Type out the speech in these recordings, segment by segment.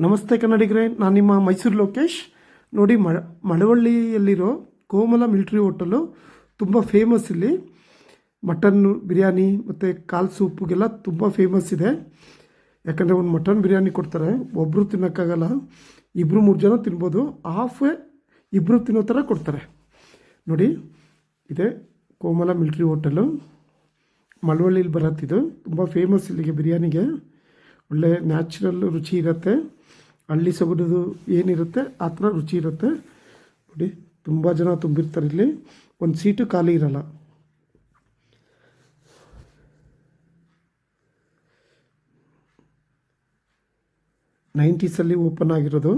ನಮಸ್ತೆ ಕನ್ನಡಿಗರೇ, ನಾನು ನಿಮ್ಮ ಮೈಸೂರು ಲೋಕೇಶ್. ನೋಡಿ, ಮಳವಳ್ಳಿಯಲ್ಲಿರೋ ಕೋಮಲ ಮಿಲ್ಟ್ರಿ ಹೋಟೆಲು ತುಂಬ ಫೇಮಸ್. ಇಲ್ಲಿ ಮಟನ್ ಬಿರಿಯಾನಿ ಮತ್ತು ಕಾಲು ಸೂಪ್ಗೆಲ್ಲ ತುಂಬ ಫೇಮಸ್ ಇದೆ. ಯಾಕಂದರೆ ಒಂದು ಮಟನ್ ಬಿರಿಯಾನಿ ಕೊಡ್ತಾರೆ, ಒಬ್ಬರು ತಿನ್ನೋಕ್ಕಾಗಲ್ಲ, 2-3 ಜನ ತಿನ್ಬೋದು. ಹಾಫೇ ಇಬ್ಬರು ತಿನ್ನೋ ಥರ ಕೊಡ್ತಾರೆ. ನೋಡಿ, ಇದೆ ಕೋಮಲ ಮಿಲ್ಟ್ರಿ ಹೋಟೆಲು, ಮಳವಳ್ಳಿಲಿ ಬರತ್ತಿದ್ದು. ತುಂಬ ಫೇಮಸ್ ಇಲ್ಲಿಗೆ ಬಿರಿಯಾನಿಗೆ. ಒಳ್ಳೆ ನ್ಯಾಚುರಲ್ ರುಚಿ ಇರುತ್ತೆ. ಹಳ್ಳಿ ಸೊಗಡು ಏನಿರುತ್ತೆ ಆ ಥರ ರುಚಿ ಇರುತ್ತೆ. ನೋಡಿ, ತುಂಬ ಜನ ತುಂಬಿರ್ತಾರೆ. ಇಲ್ಲಿ ಒಂದು ಸೀಟು ಖಾಲಿ ಇರಲ್ಲ. ನೈಂಟೀಸಲ್ಲಿ ಓಪನ್ ಆಗಿರೋದು.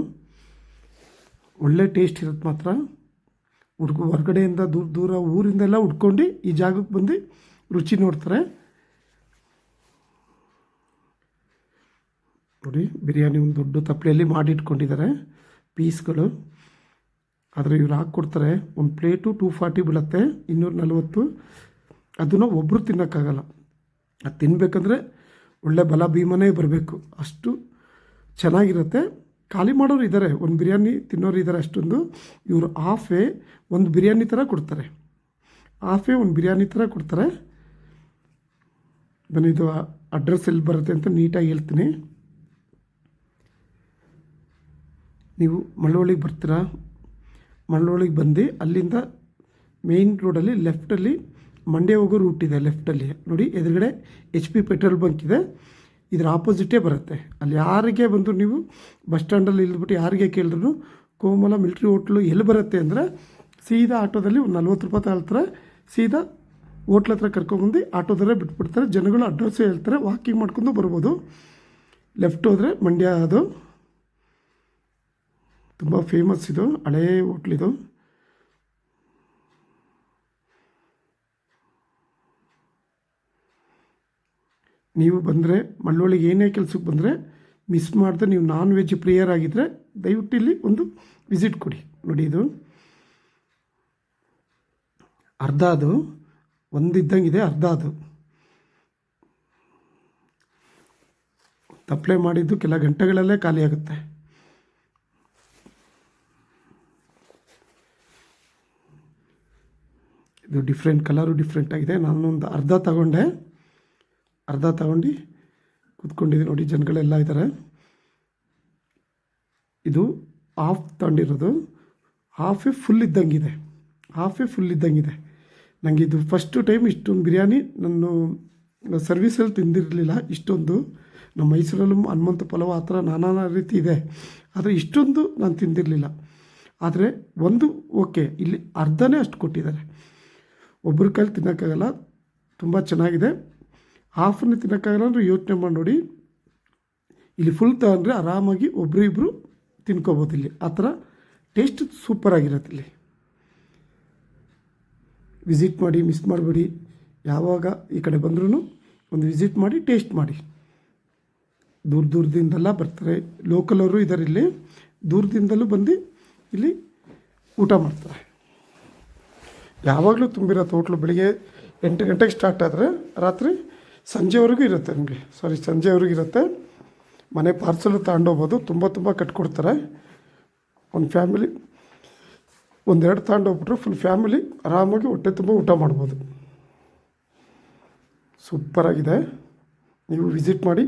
ಒಳ್ಳೆ ಟೇಸ್ಟ್ ಇರುತ್ತೆ ಮಾತ್ರ. ಹೊರಗಡೆಯಿಂದ ದೂರ ಊರಿಂದೆಲ್ಲ ಹುಡ್ಕೊಂಡು ಈ ಜಾಗಕ್ಕೆ ಬಂದು ರುಚಿ ನೋಡ್ತಾರೆ. ನೋಡಿ, ಬಿರಿಯಾನಿ ಒಂದು ದೊಡ್ಡ ತಪ್ಪಲೆಯಲ್ಲಿ ಮಾಡಿಟ್ಕೊಂಡಿದ್ದಾರೆ ಪೀಸ್ಗಳು. ಆದರೆ ಇವ್ರು ಹಾಕ್ಕೊಡ್ತಾರೆ. ಒಂದು ಪ್ಲೇಟು 240 ಬೀಳುತ್ತೆ, 240. ಅದನ್ನು ಒಬ್ಬರು ತಿನ್ನೋಕ್ಕಾಗಲ್ಲ. ಅದು ತಿನ್ನಬೇಕಂದ್ರೆ ಒಳ್ಳೆ ಬಲ ಭೀಮನೇ ಬರಬೇಕು, ಅಷ್ಟು ಚೆನ್ನಾಗಿರುತ್ತೆ. ಖಾಲಿ ಮಾಡೋರು ಇದ್ದಾರೆ, ಒಂದು ಬಿರಿಯಾನಿ ತಿನ್ನೋರು ಇದ್ದಾರೆ ಅಷ್ಟೊಂದು. ಇವರು ಹಾಫೇ ಒಂದು ಬಿರಿಯಾನಿ ಥರ ಕೊಡ್ತಾರೆ. ಬನ್ನಿ, ಇದು ಅಡ್ರೆಸ್ ಎಲ್ಲಿ ಬರುತ್ತೆ ಅಂತ ನೀಟಾಗಿ ಹೇಳ್ತೀನಿ. ನೀವು ಮಳವಳ್ಳಿಗೆ ಬರ್ತೀರಾ, ಮಳವಳ್ಳಿಗೆ ಬಂದು ಅಲ್ಲಿಂದ ಮೇಯ್ನ್ ರೋಡಲ್ಲಿ ಲೆಫ್ಟಲ್ಲಿ ಮಂಡ್ಯ ಹೋಗೋ ರೂಟ್ ಇದೆ. ಲೆಫ್ಟಲ್ಲಿ ನೋಡಿ, ಎದುರುಗಡೆ HP ಪೆಟ್ರೋಲ್ ಬಂಕ್ ಇದೆ. ಇದರ ಆಪೋಸಿಟೇ ಬರುತ್ತೆ. ಅಲ್ಲಿ ಯಾರಿಗೆ ಬಂದು ನೀವು ಬಸ್ ಸ್ಟ್ಯಾಂಡಲ್ಲಿ ಇಳಿದ್ಬಿಟ್ಟು ಯಾರಿಗೆ ಕೇಳಿದ್ರು ಕೋಮಲ ಮಿಲ್ಟ್ರಿ ಹೋಟ್ಲು ಎಲ್ಲಿ ಬರುತ್ತೆ ಅಂದರೆ, ಸೀದಾ ಆಟೋದಲ್ಲಿ ಒಂದು 40 ರೂಪಾಯಿ ತಗೊಳ್ತಾರೆ. ಸೀದಾ ಹೋಟ್ಲ್ ಹತ್ರ ಕರ್ಕೊಂಬಂದು ಆಟೋದಲ್ಲೇ ಬಿಟ್ಬಿಡ್ತಾರೆ. ಜನಗಳು ಅಡ್ರೆಸ್ ಹೇಳ್ತಾರೆ, ವಾಕಿಂಗ್ ಮಾಡ್ಕೊಂಡು ಬರ್ಬೋದು. ಲೆಫ್ಟ್ ಹೋದರೆ ಮಂಡ್ಯ. ಅದು ತುಂಬ ಫೇಮಸ್, ಇದು ಹಳೇ ಹೋಟ್ಲಿದು. ನೀವು ಬಂದರೆ ಮಳವಳ್ಳಿಗೆ ಏನೇ ಕೆಲಸಕ್ಕೆ ಬಂದರೆ ಮಿಸ್ ಮಾಡಿದ್ರೆ, ನೀವು ನಾನ್ ವೆಜ್ ಪ್ರಿಯರ್ ಆಗಿದ್ದರೆ ದಯವಿಟ್ಟು ಇಲ್ಲಿ ಒಂದು ವಿಸಿಟ್ ಕೊಡಿ. ನೋಡಿ, ಇದು ಅರ್ಧ, ಅದು ಒಂದಿದ್ದಂಗಿದೆ, ಅರ್ಧ ಅದು ತಪ್ಪಲೆ ಮಾಡಿದ್ದು ಕೆಲ ಗಂಟೆಗಳಲ್ಲೇ ಖಾಲಿ ಆಗುತ್ತೆ. ಇದು ಡಿಫ್ರೆಂಟ್ ಕಲರು, ಡಿಫ್ರೆಂಟ್ ಆಗಿದೆ. ನಾನೊಂದು ಅರ್ಧ ತಗೊಂಡು ಕೂತ್ಕೊಂಡಿದ್ದೀನಿ. ನೋಡಿ, ಜನಗಳೆಲ್ಲ ಇದ್ದಾರೆ. ಇದು ಹಾಫ್ ತಗೊಂಡಿರೋದು, ಹಾಫೇ ಫುಲ್ ಇದ್ದಂಗಿದೆ. ನನಗೆ ಇದು ಫಸ್ಟು ಟೈಮ್ ಇಷ್ಟೊಂದು ಬಿರಿಯಾನಿ ನಾನು ಸರ್ವಿಸಲ್ಲಿ ತಿಂದಿರಲಿಲ್ಲ. ಇಷ್ಟೊಂದು ನಮ್ಮ ಮೈಸೂರಲ್ಲೂ ಹನುಮಂತ ಪಲಾವ್ ಆ ಥರ ನಾನಾ ರೀತಿ ಇದೆ, ಆದರೆ ಇಷ್ಟೊಂದು ನಾನು ತಿಂದಿರಲಿಲ್ಲ. ಆದರೆ ಒಂದು ಓಕೆ, ಇಲ್ಲಿ ಅರ್ಧನೇ ಅಷ್ಟು ಕೊಟ್ಟಿದ್ದಾರೆ. ಒಬ್ಬರ ಕೈಲಿ ತಿನ್ನೋಕ್ಕಾಗಲ್ಲ, ತುಂಬ ಚೆನ್ನಾಗಿದೆ. ಹಾಫನ್ನು ತಿನ್ನೋಕ್ಕಾಗಲ್ಲ ಅಂದರೆ ಯೋಚನೆ ಮಾಡಿ ನೋಡಿ. ಇಲ್ಲಿ ಫುಲ್ ತಗೊಂಡ್ರೆ ಆರಾಮಾಗಿ ಒಬ್ಬರು ತಿನ್ಕೋಬೋದು. ಇಲ್ಲಿ ಆ ಥರ ಟೇಸ್ಟ್ ಸೂಪರಾಗಿರುತ್ತೆ. ಇಲ್ಲಿ ವಿಸಿಟ್ ಮಾಡಿ, ಮಿಸ್ ಮಾಡಬೇಡಿ. ಯಾವಾಗ ಈ ಕಡೆ ಬಂದ್ರೂ ಒಂದು ವಿಸಿಟ್ ಮಾಡಿ, ಟೇಸ್ಟ್ ಮಾಡಿ. ದೂರದಿಂದೆಲ್ಲ ಬರ್ತಾರೆ, ಲೋಕಲವರು ಇದ್ದಾರೆ ಇಲ್ಲಿ. ದೂರದಿಂದಲೂ ಬಂದು ಇಲ್ಲಿ ಊಟ ಮಾಡ್ತಾರೆ. ಯಾವಾಗಲೂ ತುಂಬಿರೋದು ಹೋಟ್ಲು. ಬೆಳಿಗ್ಗೆ 8 ಗಂಟೆಗೆ ಸ್ಟಾರ್ಟ್ ಆದರೆ ರಾತ್ರಿ ಸಂಜೆವರೆಗೂ ಇರುತ್ತೆ. ಸಂಜೆವರೆಗೂ ಇರುತ್ತೆ. ಮನೆ ಪಾರ್ಸಲು ತಗೊಂಡೋಗ್ಬೋದು. ತುಂಬ ಕಟ್ಕೊಡ್ತಾರೆ. ಒಂದು ಫ್ಯಾಮಿಲಿ 1-2 ತಗೊಂಡೋಗ್ಬಿಟ್ರೆ ಫುಲ್ ಫ್ಯಾಮಿಲಿ ಆರಾಮಾಗಿ ಹೊಟ್ಟೆ ತುಂಬ ಊಟ ಮಾಡ್ಬೋದು. ಸೂಪರಾಗಿದೆ. ನೀವು ವಿಸಿಟ್ ಮಾಡಿ.